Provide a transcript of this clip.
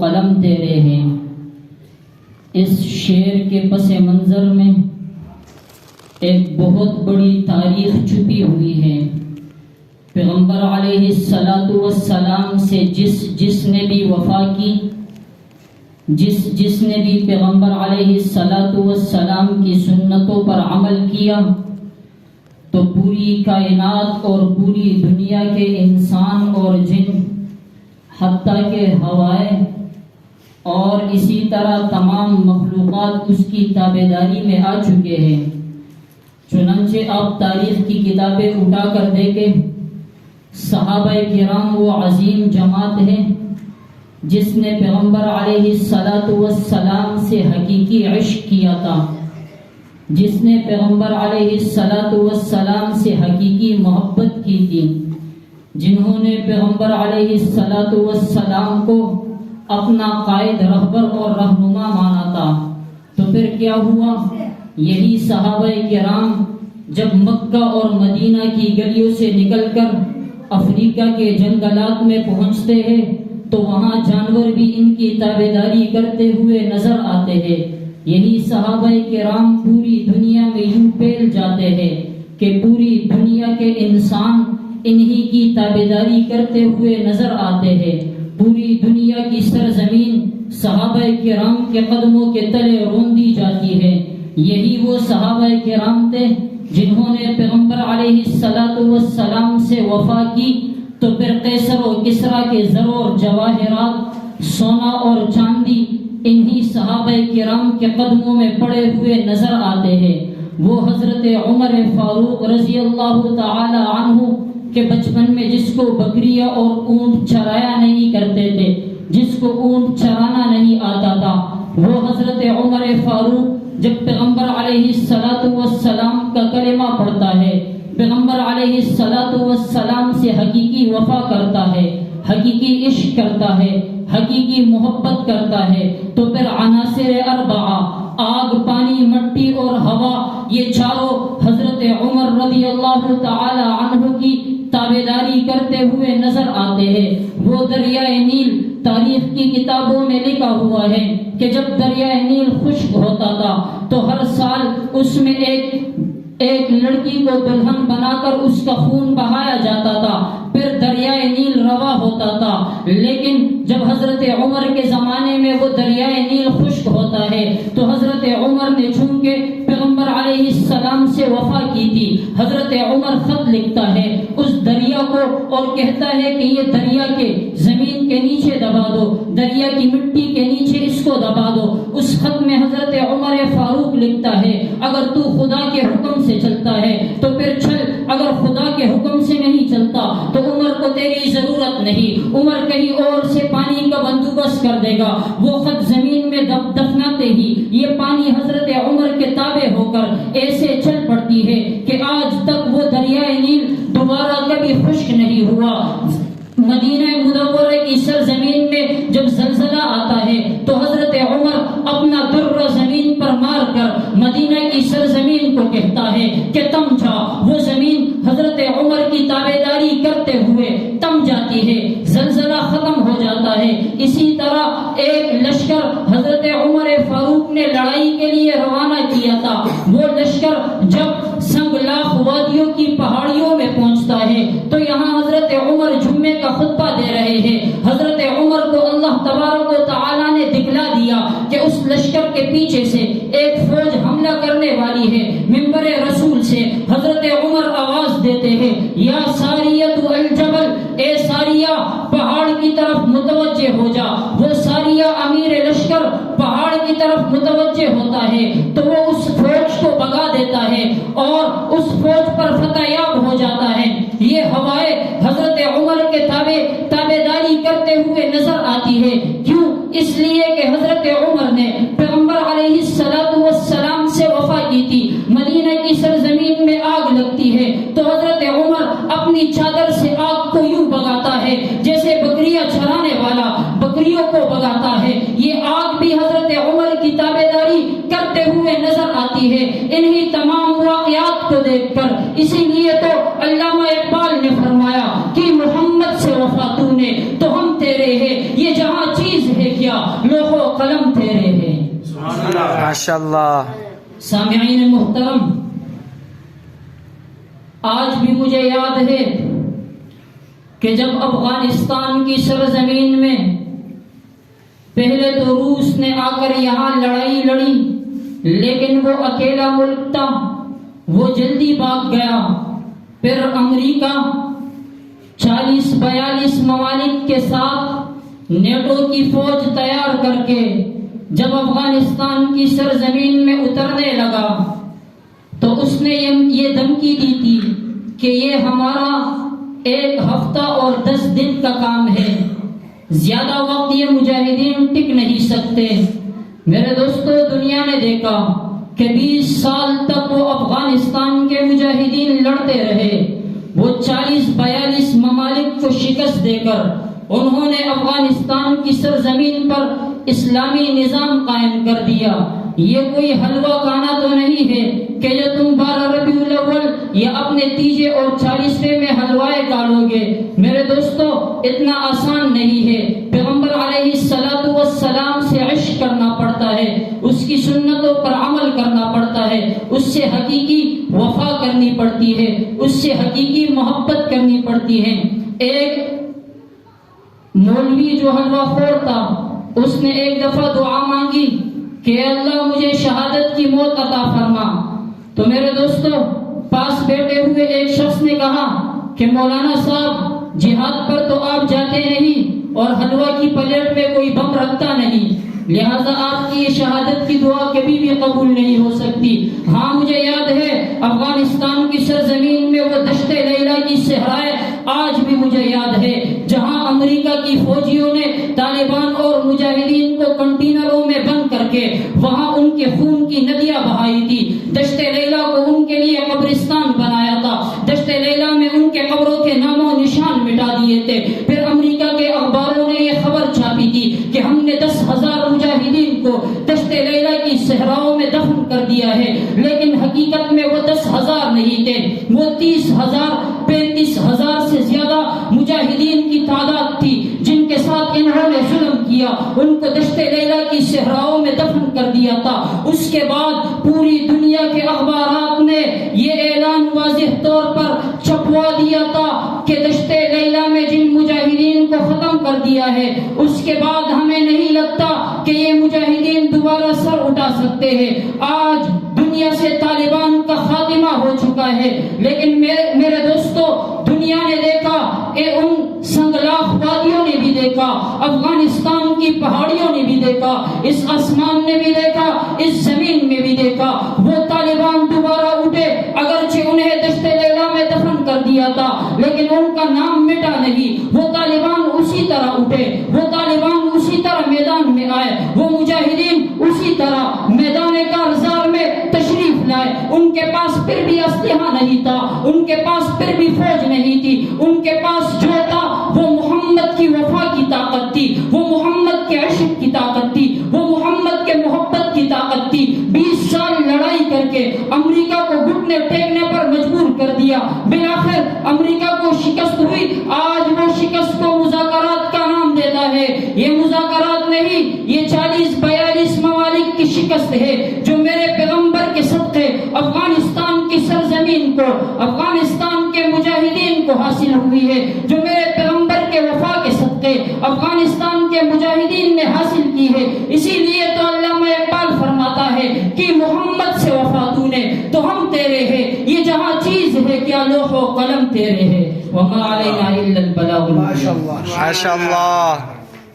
قلم تیرے ہیں۔ اس شعر کے پس منظر میں ایک بہت بڑی تاریخ چھپی ہوئی ہے۔ پیغمبر علیہ السلام سے جس نے بھی وفا کی، جس نے بھی پیغمبر علیہ السلام کی سنتوں پر عمل کیا، تو پوری کائنات اور پوری دنیا کے انسان اور جن، حتیٰ کہ ہوائیں اور اسی طرح تمام مخلوقات اس کی تابعداری میں آ چکے ہیں۔ چنانچہ آپ تاریخ کی کتابیں اٹھا کر دیکھیں، صحابہ کرام وہ عظیم جماعت ہے جس نے پیغمبر علیہ السلام سے حقیقی عشق کیا تھا، جس نے پیغمبر علیہ السلام سے حقیقی محبت کی تھی، جنہوں نے پیغمبر علیہ السلام کو اپنا قائد، رہبر اور رہنما مانا تھا۔ تو پھر کیا ہوا؟ یہی صحابہ کرام جب مکہ اور مدینہ کی گلیوں سے نکل کر افریقہ کے جنگلات میں پہنچتے ہیں تو وہاں جانور بھی ان کی تابعداری کرتے ہوئے نظر آتے ہیں۔ یہی صحابہ کرام پوری دنیا میں یوں پھیل جاتے ہیں کہ پوری دنیا کے انسان انہی کی تابعداری کرتے ہوئے نظر آتے ہیں۔ پوری دنیا کی سرزمین صحابہ کرام کے قدموں کے تلے روندی جاتی ہے۔ یہی وہ صحابہ کرام تھے جنہوں نے پیغمبر علیہ السلام سے وفا کی تو پھر قیصر و کسریٰ کے زر اور جواہرات، سونا اور چاندی انہی صحابہ کرام کے قدموں میں پڑے ہوئے نظر آتے ہیں۔ وہ حضرت عمر فاروق رضی اللہ تعالی عنہ کہ بچپن میں جس کو بکریاں اور اونٹ چرایا نہیں کرتے تھے، جس کو اونٹ چرانا نہیں آتا تھا، وہ حضرت عمر فاروق جب پیغمبر علیہ السلام کا کلمہ پڑھتا ہے، پیغمبر علیہ السلام سے حقیقی وفا کرتا ہے، حقیقی عشق کرتا ہے، حقیقی محبت کرتا ہے، تو پھر عناصر اربعہ، آگ، پانی، مٹی اور ہوا، یہ چاروں حضرت عمر رضی اللہ تعالی عنہ کی تابعداری کرتے ہوئے نظر آتے ہیں۔ وہ دریائے نیل، تاریخ کی کتابوں میں لکھا ہوا ہے کہ جب دریائے نیل خشک ہوتا تھا تو ہر سال اس میں ایک لڑکی کو دلہن بنا کر اس کا خون بہایا جاتا تھا، پھر دریائے نیل روا ہوتا تھا۔ لیکن جب حضرت عمر کے زمانے میں وہ دریائے نیل خشک ہوتا ہے تو حضرت عمر نے چونکہ پیغمبر علیہ السلام سے وفا کی تھی، حضرت عمر خط لکھتا ہے اس دریا کو اور کہتا ہے کہ یہ دریا کے زمین کے نیچے دبا دو، دریا کی مٹی کے نیچے اس کو دبا دو۔ اس خط میں حضرت عمر فاروق لکھتا ہے اگر تو خدا کے حکم سے چلتا ہے تو پھر چل، اگر خدا کے حکم سے نہیں چلتا تو عمر کو تیری ضرورت نہیں، عمر کہیں اور سے پانی کا بندوبست کر دے گا۔ وہ خط زمین میں دفناتے ہی یہ پانی حضرت عمر کے تابع ہو کر ایسے چل پڑتی ہے کہ آج تک وہ دریائے نیل دوبارہ کبھی خشک نہیں ہوا۔ مدینہ منورہ کی سرزمین میں جب زلزلہ آتا ہے تو حضرت عمر اپنا در زمین پر مار کر مدینہ کی سرزمین کو کہتا ہے کہ تم جا۔ وہ زمین حضرت عمر کی تابعداری کرتے ہوئے تم جاتی ہے، زلزلہ ختم ہو جاتا ہے۔ اسی طرح ایک لشکر حضرت عمر فاروق نے لڑائی کے لیے روانہ کیا تھا۔ وہ لشکر جب سنگلاخ وادیوں کی پہاڑیوں میں پہنچتا ہے تو یہاں حضرت عمر جمعے کا خطبہ دے رہے ہیں۔ حضرت عمر کو اللہ تبارک و تعالی نے دکھلا دیا کہ اس لشکر کے پیچھے سے ایک فوج حملہ کرنے والی ہے۔ منبر رسول سے حضرت عمر آواز دیتے ہیں یا ساریۃ الجبل، اے ساریہ پہاڑ کی طرف متوجہ ہو جا۔ وہ ساریہ امیر لشکر پہاڑ کی طرف متوجہ ہوتا ہے تو وہ اس فوج کو بھگا دیتا ہے اور اس فوج پر فتح یاب ہو جاتا ہے۔ یہ ہوائیں حضرت عمر کے تابعداری کرتے ہوئے نظر آتی ہے۔ کیوں؟ اس لیے کہ حضرت عمر نے پیغمبر علیہ السلام سے وفا کی تھی۔ مدینہ کی سرزمین میں آگ لگتی ہے تو حضرت عمر اپنی چادر سے آگ کو یوں بھگاتا ہے جیسے بکریاں چرانے والا بکریوں کو بھگاتا ہے۔ یہ آگ بھی حضرت عمر کی تابعداری کرتے ہوئے نظر آتی ہے۔ انہی تمام واقعات کو دیکھ کر اسی لیے تو علامہ اقبال نے فرمایا کہ محمد سے وفا تو نے تو ہم تیرے ہیں، یہ جہاں چیز ہے کیا لوح و قلم تیرے ہے. ماشاء اللہ. سامعین محترم، آج بھی مجھے یاد ہے کہ جب افغانستان کی سرزمین میں پہلے تو روس نے آ کر یہاں لڑائی لڑی، لیکن وہ اکیلا ملک تھا، وہ جلدی بھاگ گیا. پھر امریکہ 40-42 ممالک کے ساتھ نیٹو کی فوج تیار کر کے جب افغانستان کی سرزمین میں اترنے لگا تو اس نے یہ دھمکی دی تھی کہ یہ ہمارا 1 ہفتہ اور 10 دن کا کام ہے، زیادہ وقت یہ مجاہدین ٹک نہیں سکتے. میرے دوستو، دنیا نے دیکھا کہ 20 سال تک وہ افغانستان کے مجاہدین لڑتے رہے. وہ 40-42 ممالک کو شکست دے کر انہوں نے افغانستان کی سرزمین پر اسلامی نظام قائم کر دیا. یہ کوئی حلوہ کھانا تو نہیں ہے کہ جو تم 12 ربیع الاول یا اپنے 30 اور 40 میں حلوائے کھالو گے. میرے دوستو، اتنا آسان نہیں ہے. پیغمبر علیہ السلام سے عشق کرنا پڑتا ہے، اس کی سنتوں پر عمل کرنا پڑتا ہے، اس سے حقیقی وفا کرنی پڑتی ہے، اس سے حقیقی محبت کرنی پڑتی ہے. ایک مولوی جو حلوہ خور تھا، اس نے ایک دفعہ دعا مانگی کہ اللہ مجھے شہادت کی موت عطا فرما. تو میرے دوستو، پاس بیٹھے ہوئے ایک شخص نے کہا کہ مولانا صاحب، جہاد پر تو آپ جاتے نہیں اور حلوہ کی پلیٹ میں کوئی بم رکھتا نہیں، لہذا آپ کی یہ شہادت کی دعا کبھی بھی قبول نہیں ہو سکتی. ہاں، مجھے یاد ہے افغانستان کی سرزمین میں وہ دشت لیلا کی صحرائیں آج بھی مجھے یاد ہے، جہاں امریکہ کی فوجیوں نے طالبان اور مجاہدین کو کنٹینروں میں بند کر کے وہاں ان کے خون کی ندیاں بہائی تھی. دشت لیلا کو ان کے لیے قبرستان بنایا تھا، دشت لیلا میں ان کے قبروں کے نام و نشان مٹا دیے تھے. پھر امریکہ کے اخباروں نے یہ خبر چھاپی تھی کہ ہم نے 10,000 مجاہدین کو دشت لیلا کی صحراؤں میں دفن کر دیا ہے، لیکن حقیقت میں وہ 10,000 نہیں تھے، وہ 30,000 35,000 سے زیادہ مجاہدین کی تعداد تھی جن کے ساتھ انہوں نے ظلم کیا، ان کو دشت لیلا کی صحراؤں میں دفن کر دیا تھا. اس کے بعد پوری دنیا کے اخبارات نے یہ اعلان واضح طور پر چھپوا دیا تھا کہ دشت لیلا میں جن مجاہدین کو ختم کر دیا ہے، اس کے بعد ہمیں نہیں لگتا کہ یہ مجاہدین دوبارہ سر اٹھا سکتے ہیں. آج دنیا سے طالبان کا خاتمہ ہو چکا ہے، لیکن میرے دوستو، دنیا نے دیکھا، ان سنگلاخ وادیوں نے بھی دیکھا، افغانستان کی پہاڑیوں نے بھی دیکھا، اس آسمان نے بھی دیکھا، اس زمین میں بھی دیکھا. وہ طالبان دوبارہ اٹھے، اگرچہ انہیں دشت لیلا میں دفن کر دیا تھا، لیکن ان کا نام مٹا نہیں. وہ طالبان اسی طرح اٹھے، وہ طالبان اسی طرح میدان میں آئے، وہ مجاہدین اسی طرح میدان کارزار میں تشریف لائے. ان کے پاس پھر بھی اسلحہ نہیں تھا، ان کے پاس پھر بھی فوج نہیں تھی، ان کے پاس جو تھا وہ محمد کی وفا کی طاقت تھی، وہ محمد کے عشق کی طاقت تھی، وہ محمد کے محبت کی طاقت تھی. 20 سال لڑائی کر کے امریکہ کو گھٹنے ٹیکنے پر مجبور کر دیا. بالآخر امریکہ کو شکست ہوئی. آج وہ شکست کو مذاکرات کا نام دیتا ہے. یہ مذاکرات نہیں، یہ 40-42 ممالک کی شکست ہے جو میرے پیغمبر کے صدقے افغانستان کی سرزمین کو، افغانستان کے مجاہدین کو حاصل ہوئی ہے، جو میرے پیغمبر کے وفا کے صدقے افغانستان کے مجاہدین نے حاصل کی ہے. اسی لیے تو علامہ اقبال فرماتا ہے کہ محمد سے وفا تو نے تو ہم تیرے ہیں، یہ جہاں چیز ہے کیا لوح و قلم تیرے ہے، وما علینا الا البلاغ. ماشاء اللہ.